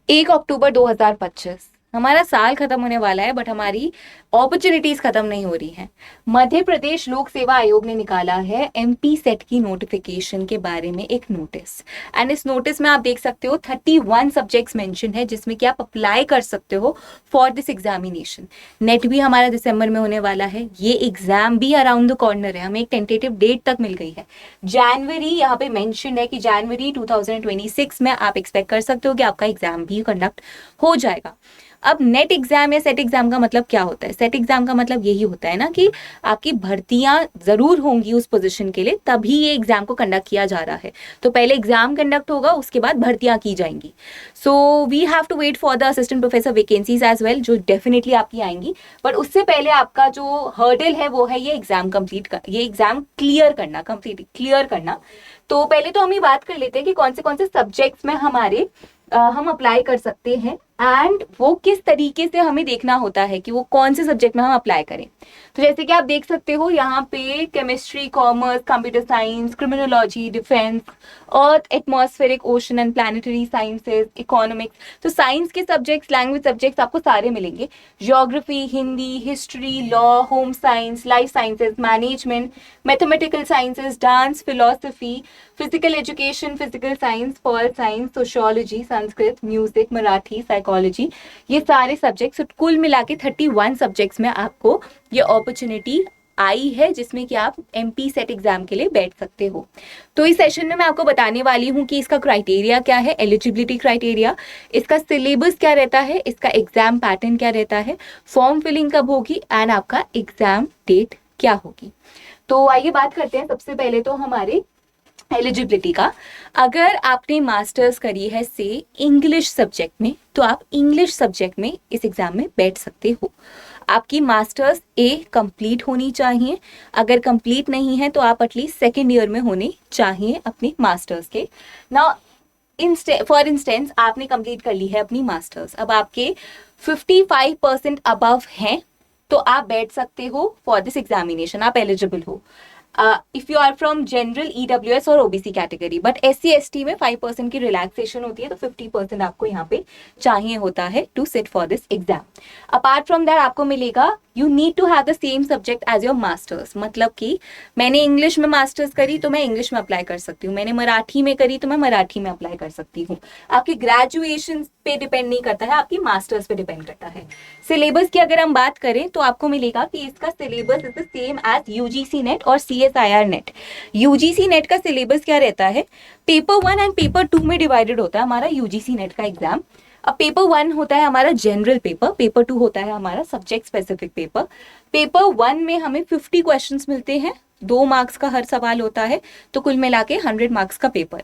1 अक्टूबर 2025 हमारा साल खत्म होने वाला है, बट हमारी अपॉर्चुनिटीज खत्म नहीं हो रही हैं। मध्य प्रदेश लोक सेवा आयोग ने निकाला है एमपी सेट की नोटिफिकेशन के बारे में एक नोटिस। एंड इस नोटिस में आप देख सकते हो 31 सब्जेक्ट्स मेंशन है जिसमें कि आप अप्लाई कर सकते हो फॉर दिस एग्जामिनेशन। नेट भी हमारा दिसंबर में होने वाला है, ये एग्जाम भी अराउंड द कॉर्नर है, हमें एक टेंटेटिव डेट तक मिल गई है। जनवरी यहाँ पे मेंशन है कि जनवरी 2026 में आप एक्सपेक्ट कर सकते हो कि आपका एग्जाम भी कंडक्ट हो जाएगा। अब नेट एग्जाम या सेट एग्जाम का मतलब क्या होता है? सेट एग्जाम का मतलब यही होता है ना कि आपकी भर्तियां जरूर होंगी उस पोजीशन के लिए, तभी ये एग्जाम को कंडक्ट किया जा रहा है। तो पहले एग्जाम कंडक्ट होगा, उसके बाद भर्तियां की जाएंगी। So we have to wait for the assistant professor vacancies as well, जो डेफिनेटली आपकी आएंगी। बट उससे पहले आपका जो हर्डल है वो है ये एग्जाम कंप्लीट कर, ये एग्जाम क्लियर करना, कंप्लीट क्लियर करना। तो पहले तो हम ये बात कर लेते हैं कि कौन से सब्जेक्ट्स में हमारे हम अप्लाई कर सकते हैं, एंड वो किस तरीके से हमें देखना होता है कि वो कौन से सब्जेक्ट में हम अप्लाई करें। तो जैसे कि आप देख सकते हो यहाँ पे chemistry, commerce, computer science, criminology, defence, earth, atmospheric, ocean and planetary sciences, economics. तो साइंस के सब्जेक्ट्स, लैंग्वेज सब्जेक्ट्स आपको सारे मिलेंगे। Geography, Hindi, history, law, home science, life sciences, management, mathematical sciences, dance, philosophy, physical education, physical science, pol science, sociology, Sanskrit, music, Marathi, psychology, ये सारे subjects कुल मिला के 31 सब्जेक्ट्स में आपको ये अपॉर्चुनिटी आई है जिसमें कि आप एमपी सेट एग्जाम के लिए बैठ सकते हो। तो इस सेशन में मैं आपको बताने वाली हूँ कि इसका क्राइटेरिया क्या है, एलिजिबिलिटी क्राइटेरिया, इसका सिलेबस क्या रहता है, इसका एग्जाम पैटर्न क्या रहता है, फॉर्म फिलिंग कब होगी, एंड आपका एग्जाम डेट क्या होगी। तो आइए बात करते हैं सबसे पहले तो हमारे एलिजिबिलिटी का। अगर आपने मास्टर्स करी है से इंग्लिश सब्जेक्ट में, तो आप इंग्लिश सब्जेक्ट में इस एग्जाम में बैठ सकते हो। आपकी मास्टर्स ए कंप्लीट होनी चाहिए, अगर कंप्लीट नहीं है तो आप एटलीस्ट सेकेंड ईयर में होने चाहिए अपने मास्टर्स के ना। फॉर इंस्टेंस आपने कंप्लीट कर ली है अपनी मास्टर्स, अब आपके 55% अबव हैं तो आप बैठ सकते हो फॉर दिस एग्जामिनेशन, आप एलिजिबल हो। If you are from general, EWS और OBC category, but SC ST में 5% की रिलैक्सेशन होती है, तो 50% आपको यहाँ पे चाहिए होता है to sit for this exam. Apart from that आपको मिलेगा you need to have the same subject as your masters. मतलब कि मैंने इंग्लिश में मास्टर्स करी तो मैं इंग्लिश में अप्लाई कर सकती हूँ, मैंने मराठी में करी तो मैं मराठी में अप्लाई कर सकती हूँ। आपकी ग्रेजुएशन पे डिपेंड नहीं करता है, आपकी मास्टर्स पे डिपेंड करता है। सिलेबस की अगर हम बात करें तो आपको मिलेगा कि इसका syllabus is the same as UGC NET और सीएसआईआर नेट। यूजीसी नेट का सिलेबस क्या रहता है, पेपर 1 एंड पेपर 2 में डिवाइडेड होता है हमारा यूजीसी नेट का एग्जाम। अब पेपर 1 होता है हमारा जनरल पेपर, पेपर 2 होता है हमारा सब्जेक्ट स्पेसिफिक पेपर। पेपर 1 में हमें 50 क्वेश्चंस मिलते हैं, 2 मार्क्स का हर सवाल होता है, तो कुल मिला के 100 मार्क्स का पेपर।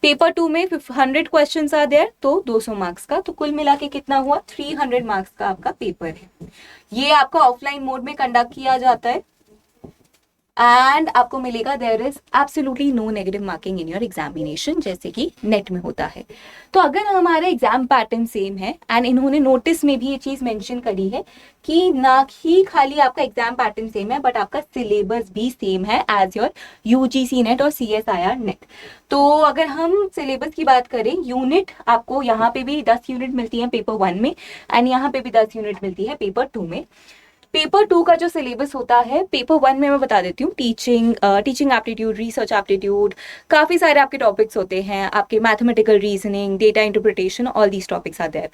पेपर 2 में 100 क्वेश्चंस आ देयर, तो 200 मार्क्स का, तो कुल मिला के कितना हुआ, 300 मार्क्स का आपका पेपर है। ये आपका ऑफलाइन मोड में कंडक्ट किया जाता है, एंड आपको मिलेगा there is absolutely no negative marking in your examination, जैसे कि नेट में होता है। तो अगर हमारा एग्जाम पैटर्न सेम है, एंड इन्होंने नोटिस में भी ये चीज मेंशन करी है कि ना ही खाली आपका एग्जाम पैटर्न सेम है बट आपका सिलेबस भी सेम है एज योर यूजीसी नेट और सीएसआईआर नेट। तो अगर हम सिलेबस की बात करें, यूनिट आपको यहाँ पे भी 10 यूनिट मिलती है पेपर 1 में, एंड यहाँ पे भी 10 यूनिट मिलती है पेपर 2 में। पेपर 2 का जो सिलेबस होता है, पेपर 1 में मैं बता देती हूँ, टीचिंग एप्टीट्यूड, रिसर्च एप्टीट्यूड, काफ़ी सारे आपके टॉपिक्स होते हैं, आपके mathematical reasoning, data interpretation, all these topics are there.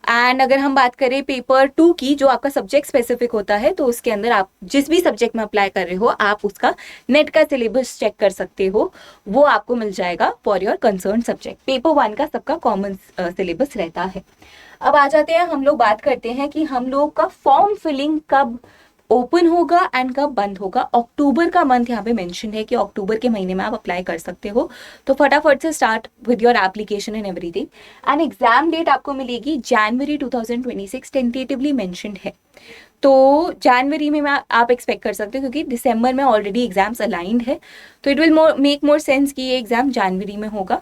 And अगर हम बात करें पेपर 2 की, जो आपका सब्जेक्ट स्पेसिफिक होता है, तो उसके अंदर आप जिस भी सब्जेक्ट में अप्लाई कर रहे हो आप उसका नेट का सिलेबस चेक कर सकते हो, वो आपको मिल जाएगा for your concern subject. Paper 1 का सबका कॉमन सिलेबस रहता है। अब आ जाते हैं, हम लोग बात करते हैं कि हम लोग का फॉर्म फिलिंग कब ओपन होगा एंड कब बंद होगा। अक्टूबर का मंथ यहाँ पे मेंशन है कि अक्टूबर के महीने में आप अप्लाई कर सकते हो, तो फटाफट से start with your application and everything. And exam date आपको मिलेगी जनवरी 2026, टेंटेटिवली मेंशनड है। तो जनवरी में आप एक्सपेक्ट कर सकते हो, क्योंकि दिसंबर में ऑलरेडी एग्जाम्स अलाइंड है, तो it will make more sense कि ये एग्जाम जनवरी में होगा।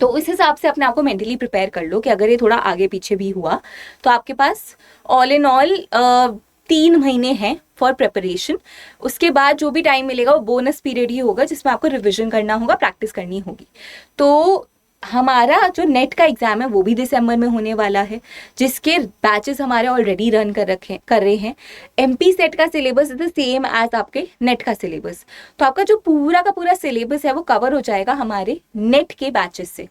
तो इस हिसाब से अपने आप को मेंटली प्रिपेयर कर लो कि अगर ये थोड़ा आगे पीछे भी हुआ तो आपके पास ऑल इन ऑल 3 महीने हैं फॉर प्रिपरेशन। उसके बाद जो भी टाइम मिलेगा वो बोनस पीरियड ही होगा जिसमें आपको रिविजन करना होगा, प्रैक्टिस करनी होगी। तो हमारा जो नेट का एग्जाम है वो भी दिसंबर में होने वाला है, जिसके बैचेस हमारे ऑलरेडी रन कर रहे हैं। एमपी सेट का syllabus is the same as आपके नेट का सिलेबस। तो आपका जो पूरा का पूरा सिलेबस है वो कवर हो जाएगा हमारे नेट के बैचेस से।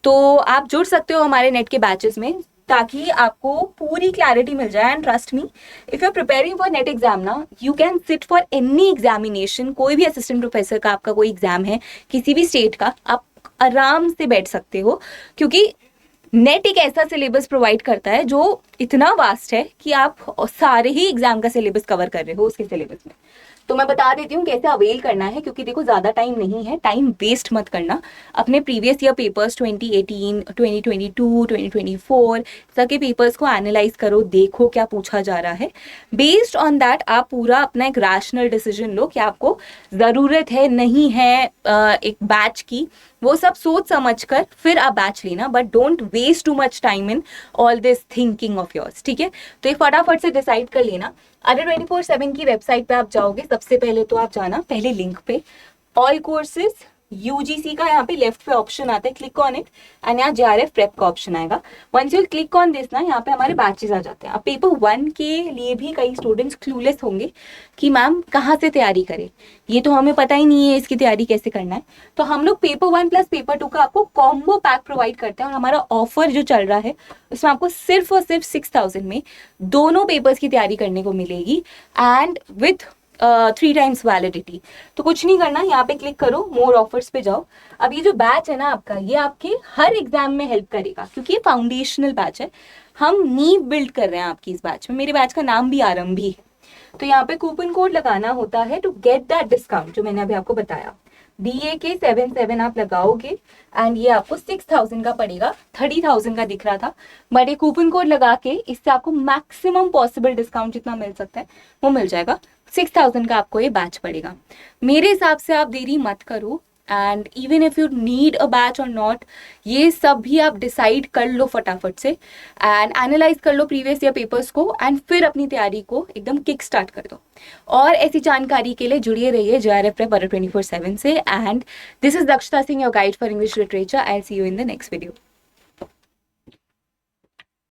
तो आप जुड़ सकते हो हमारे नेट के बैचेस में, ताकि आपको पूरी क्लैरिटी मिल जाए। And trust me, if you are preparing for NET exam ना, you can sit for any examination. कोई भी असिस्टेंट प्रोफेसर का आपका कोई एग्जाम है किसी भी स्टेट का, आप आराम से बैठ सकते हो, क्योंकि नेट एक ऐसा सिलेबस प्रोवाइड करता है जो इतना वास्ट है कि आप सारे ही एग्जाम का सिलेबस कवर कर रहे हो उसके सिलेबस में। तो मैं बता देती हूँ कैसे अवेल करना है, क्योंकि देखो ज़्यादा टाइम नहीं है, टाइम वेस्ट मत करना। अपने प्रीवियस ईयर पेपर्स 2018, 2022, 2024 सबके पेपर्स को एनालाइज करो, देखो क्या पूछा जा रहा है। बेस्ड ऑन दैट आप पूरा अपना एक रैशनल डिसीजन लो कि आपको ज़रूरत है नहीं है एक बैच की, वो सब सोच समझ कर फिर आप बैच लेना। But don't waste too much time in all this thinking of yours, ठीक है। तो ये फटाफट से डिसाइड कर लेना। अडर 24/7 की वेबसाइट पे आप जाओगे, सबसे पहले तो आप जाना पहले लिंक पे, ऑल कोर्सेज यूजीसी का यहाँ पे लेफ्ट पे ऑप्शन आता है, क्लिक ऑन इट एंड यहाँ जेआरएफ प्रेप का ऑप्शन आएगा। Once you click on this ना, यहाँ पे हमारे बैचेस आ जाते हैं। अब पेपर 1 के लिए भी कई स्टूडेंट्स क्लूलेस होंगे कि मैम कहाँ से तैयारी करें, ये तो हमें पता ही नहीं है इसकी तैयारी कैसे करना है। तो हम लोग पेपर 1 प्लस पेपर 2 का आपको कॉम्बो पैक प्रोवाइड करते हैं, और हमारा ऑफर जो चल रहा है उसमें आपको सिर्फ और सिर्फ 6000 में दोनों पेपर्स की तैयारी करने को मिलेगी, एंड विथ 3 times वैलिडिटी। तो कुछ नहीं करना, यहाँ पे क्लिक करो, मोर ऑफर्स पे जाओ। अब ये जो बैच है ना आपका, ये आपके हर एग्जाम में हेल्प करेगा, क्योंकि ये फाउंडेशनल बैच है। हम नींव बिल्ड कर रहे हैं आपकी इस बैच में। मेरे बैच का नाम भी आरंभी है। तो यहाँ पे कूपन कोड लगाना होता है टू गेट दैट डिस्काउंट, जो मैंने अभी आपको बताया। DAK77 आप लगाओगे एंड ये आपको 6000 का पड़ेगा। 30,000 का दिख रहा था, बट ये कूपन कोड लगा के इससे आपको मैक्सिमम पॉसिबल डिस्काउंट जितना मिल सकता है वो मिल जाएगा। 6000 का आपको ये बैच पड़ेगा। मेरे हिसाब से आप देरी मत करो, and even if you need a batch और नॉट, ये सब भी आप डिसाइड कर लो फटाफट से, एंड एनालाइज कर लो प्रीवियस ईयर पेपर्स को, एंड फिर अपनी तैयारी को एकदम किक स्टार्ट कर दो। और ऐसी जानकारी के लिए जुड़िए रहिए जेआरएफ प्रेप अडर 24/7 से। And this is Dakshata Singh, your guide for English literature. I see you in the next video.